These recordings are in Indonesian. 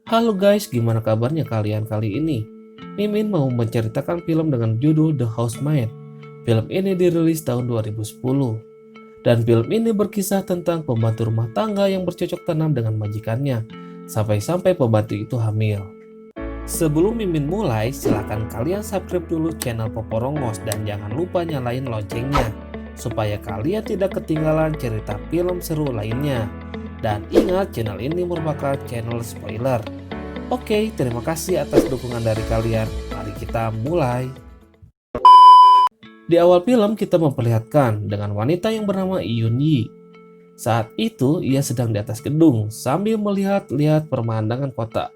Halo guys, gimana kabarnya kalian kali ini? Mimin mau menceritakan film dengan judul The Housemaid. Film ini dirilis tahun 2010. Dan film ini berkisah tentang pembantu rumah tangga yang bercocok tanam dengan majikannya, sampai-sampai pembantu itu hamil. Sebelum Mimin mulai, silakan kalian subscribe dulu channel Poporongos dan jangan lupa nyalain loncengnya, supaya kalian tidak ketinggalan cerita film seru lainnya. Dan ingat, channel ini merupakan channel spoiler. Oke, terima kasih atas dukungan dari kalian. Mari kita mulai. Di awal film kita memperlihatkan dengan wanita yang bernama Yun Yi. Saat itu ia sedang di atas gedung sambil melihat-lihat pemandangan kota.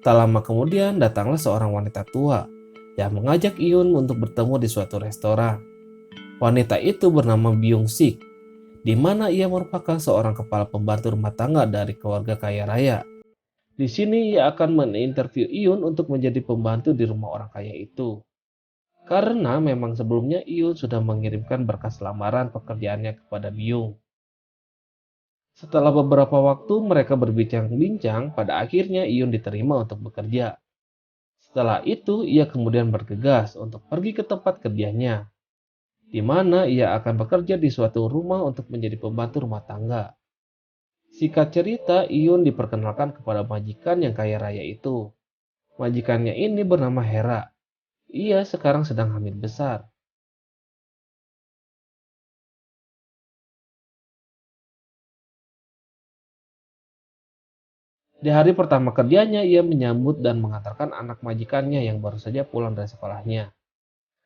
Tak lama kemudian datanglah seorang wanita tua yang mengajak Yun untuk bertemu di suatu restoran. Wanita itu bernama Byung Sik, di mana ia merupakan seorang kepala pembantu rumah tangga dari keluarga kaya raya. Di sini ia akan menginterview Iyun untuk menjadi pembantu di rumah orang kaya itu. Karena memang sebelumnya Iyun sudah mengirimkan berkas lamaran pekerjaannya kepada Byung. Setelah beberapa waktu mereka berbincang-bincang, pada akhirnya Iyun diterima untuk bekerja. Setelah itu ia kemudian bergegas untuk pergi ke tempat kerjanya, di mana ia akan bekerja di suatu rumah untuk menjadi pembantu rumah tangga. Singkat cerita, Iyun diperkenalkan kepada majikan yang kaya raya itu. Majikannya ini bernama Hera. Ia sekarang sedang hamil besar. Di hari pertama kerjanya, ia menyambut dan mengantarkan anak majikannya yang baru saja pulang dari sekolahnya.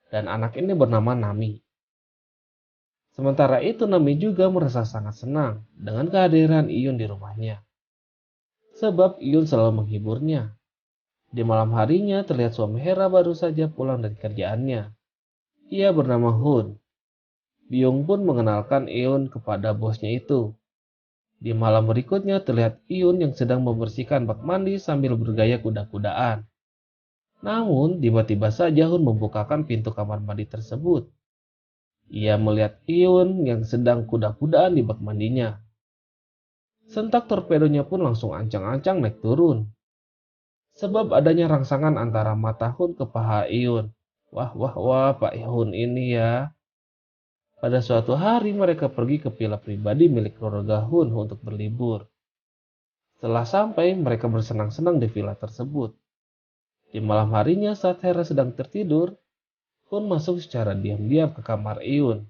Dan anak ini bernama Nami. Sementara itu, Nami juga merasa sangat senang dengan kehadiran Iyun di rumahnya. Sebab Iyun selalu menghiburnya. Di malam harinya, terlihat suami Hera baru saja pulang dari kerjaannya. Ia bernama Hun. Byung pun mengenalkan Iyun kepada bosnya itu. Di malam berikutnya terlihat Iyun yang sedang membersihkan bak mandi sambil bergaya kuda-kudaan. Namun, tiba-tiba saja Hun membukakan pintu kamar mandi tersebut. Ia melihat Iyun yang sedang kuda-kudaan di bak mandinya. Sentak torpedonya pun langsung ancang-ancang naik turun. Sebab adanya rangsangan antara mata Hun ke paha Iyun. Wah, wah, wah, Pak Hun ini ya. Pada suatu hari mereka pergi ke villa pribadi milik keluarga Hun untuk berlibur. Setelah sampai, mereka bersenang-senang di villa tersebut. Di malam harinya saat Hera sedang tertidur, Hun masuk secara diam-diam ke kamar Iyun.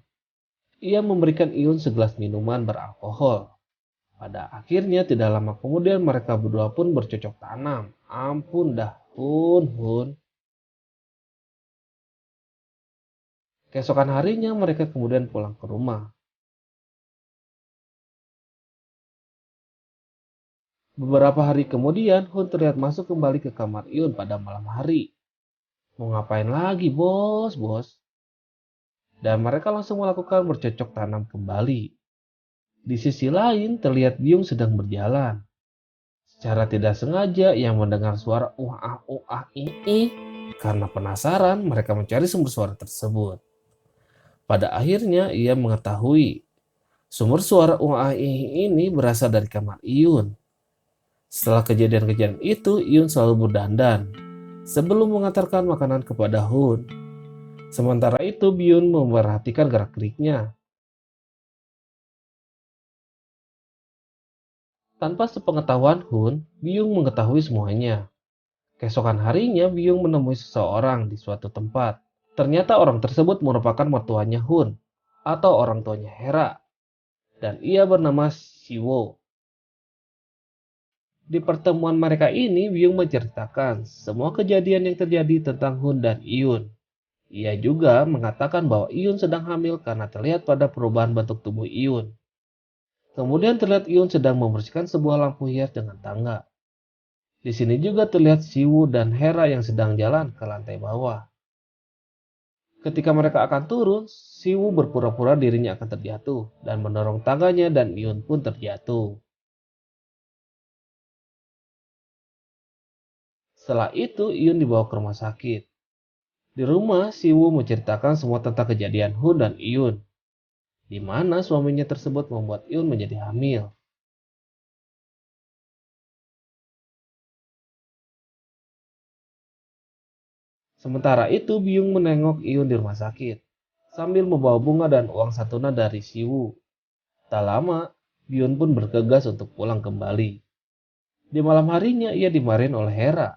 Ia memberikan Iyun segelas minuman beralkohol. Pada akhirnya tidak lama kemudian mereka berdua pun bercocok tanam. Ampun dah, Hun. Keesokan harinya mereka kemudian pulang ke rumah. Beberapa hari kemudian, Hun terlihat masuk kembali ke kamar Iyun pada malam hari. Mau ngapain lagi, bos? Dan mereka langsung melakukan bercocok tanam kembali. Di sisi lain, terlihat Byung sedang berjalan. Secara tidak sengaja, ia mendengar suara ih. Karena penasaran, mereka mencari sumber suara tersebut. Pada akhirnya, ia mengetahui sumber suara ih ini berasal dari kamar Iyun. Setelah kejadian-kejadian itu, Iyun selalu berdandan sebelum mengantarkan makanan kepada Hun. Sementara itu, Byun memperhatikan gerak-geriknya. Tanpa sepengetahuan Hun, Byung mengetahui semuanya. Keesokan harinya, Byung menemui seseorang di suatu tempat. Ternyata orang tersebut merupakan mertuanya Hun, atau orang tuanya Hera, dan ia bernama Siwo. Di pertemuan mereka ini, Byung menceritakan semua kejadian yang terjadi tentang Hun dan Iyun. Ia juga mengatakan bahwa Iyun sedang hamil karena terlihat pada perubahan bentuk tubuh Iyun. Kemudian terlihat Iyun sedang membersihkan sebuah lampu hias dengan tangga. Di sini juga terlihat Siwu dan Hera yang sedang jalan ke lantai bawah. Ketika mereka akan turun, Siwu berpura-pura dirinya akan terjatuh dan mendorong tangganya dan Iyun pun terjatuh. Setelah itu, Iyun dibawa ke rumah sakit. Di rumah, Siwu menceritakan semua tentang kejadian Hun dan Iyun, di mana suaminya tersebut membuat Iyun menjadi hamil. Sementara itu, Byung menengok Iyun di rumah sakit sambil membawa bunga dan uang santunan dari Siwoo. Tak lama, Byun pun bergegas untuk pulang kembali. Di malam harinya, ia dimarahin oleh Hera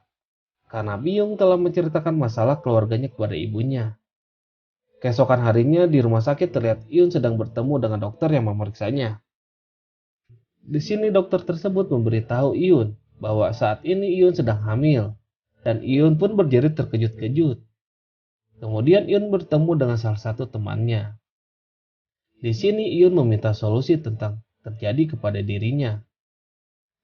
karena Byung telah menceritakan masalah keluarganya kepada ibunya. Keesokan harinya di rumah sakit terlihat Iyun sedang bertemu dengan dokter yang memeriksanya. Di sini dokter tersebut memberitahu Iyun bahwa saat ini Iyun sedang hamil, dan Iyun pun berjerit terkejut-kejut. Kemudian Iyun bertemu dengan salah satu temannya. Di sini Iyun meminta solusi tentang terjadi kepada dirinya.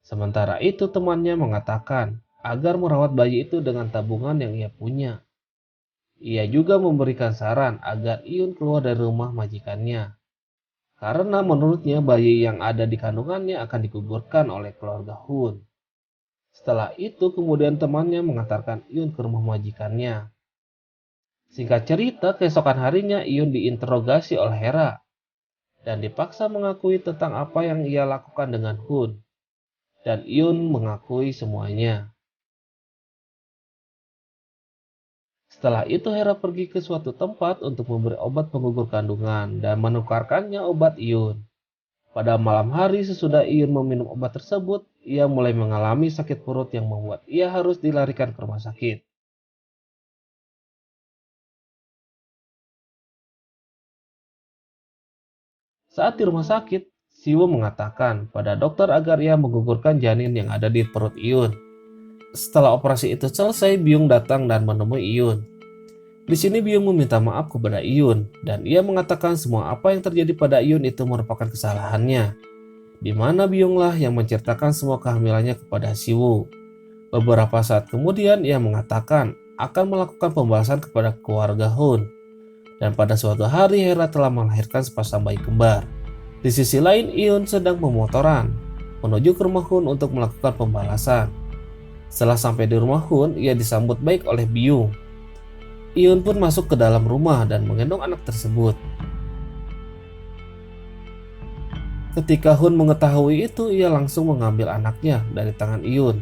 Sementara itu temannya mengatakan agar merawat bayi itu dengan tabungan yang ia punya. Ia juga memberikan saran agar Iyun keluar dari rumah majikannya. Karena menurutnya bayi yang ada di kandungannya akan digugurkan oleh keluarga Hun. Setelah itu kemudian temannya mengantarkan Iyun ke rumah majikannya. Singkat cerita, keesokan harinya Iyun diinterogasi oleh Hera dan dipaksa mengakui tentang apa yang ia lakukan dengan Hun. Dan Iyun mengakui semuanya. Setelah itu Hera pergi ke suatu tempat untuk memberi obat penggugur kandungan dan menukarkannya obat Iyun. Pada malam hari sesudah Iyun meminum obat tersebut, ia mulai mengalami sakit perut yang membuat ia harus dilarikan ke rumah sakit. Saat di rumah sakit, Siwoo mengatakan pada dokter agar ia menggugurkan janin yang ada di perut Iyun. Setelah operasi itu selesai, Byung datang dan menemui Iyun. Di sini Byung meminta maaf kepada Iyun dan ia mengatakan semua apa yang terjadi pada Iyun itu merupakan kesalahannya. Di mana Byunglah yang menceritakan semua kehamilannya kepada Siwoo. Beberapa saat kemudian ia mengatakan akan melakukan pembalasan kepada keluarga Hun. Dan pada suatu hari Hera telah melahirkan sepasang bayi kembar. Di sisi lain Iyun sedang pemotoran menuju ke rumah Hun untuk melakukan pembalasan. Setelah sampai di rumah Hun, ia disambut baik oleh Byung. Iyun pun masuk ke dalam rumah dan menggendong anak tersebut. Ketika Hun mengetahui itu, ia langsung mengambil anaknya dari tangan Iyun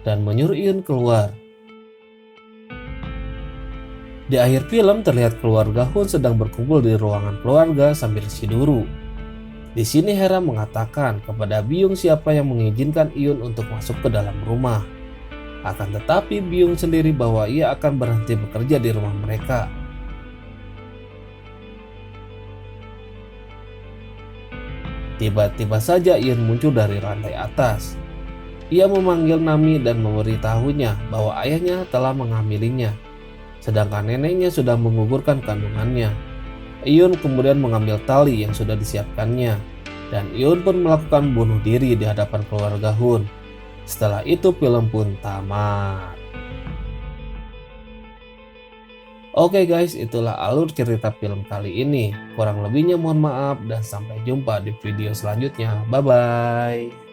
dan menyuruh Iyun keluar. Di akhir film terlihat keluarga Hun sedang berkumpul di ruangan keluarga sambil siduru. Di sini Hera mengatakan kepada Byung siapa yang mengizinkan Iyun untuk masuk ke dalam rumah. Akan tetapi Byung sendiri bahwa ia akan berhenti bekerja di rumah mereka. Tiba-tiba saja Iyun muncul dari lantai atas. Ia memanggil Nami dan memberitahunya bahwa ayahnya telah menghamilinya, sedangkan neneknya sudah menggugurkan kandungannya. Iyun kemudian mengambil tali yang sudah disiapkannya, dan Iyun pun melakukan bunuh diri di hadapan keluarga Hun. Setelah itu film pun tamat. Oke guys, itulah alur cerita film kali ini. Kurang lebihnya mohon maaf dan sampai jumpa di video selanjutnya. Bye bye.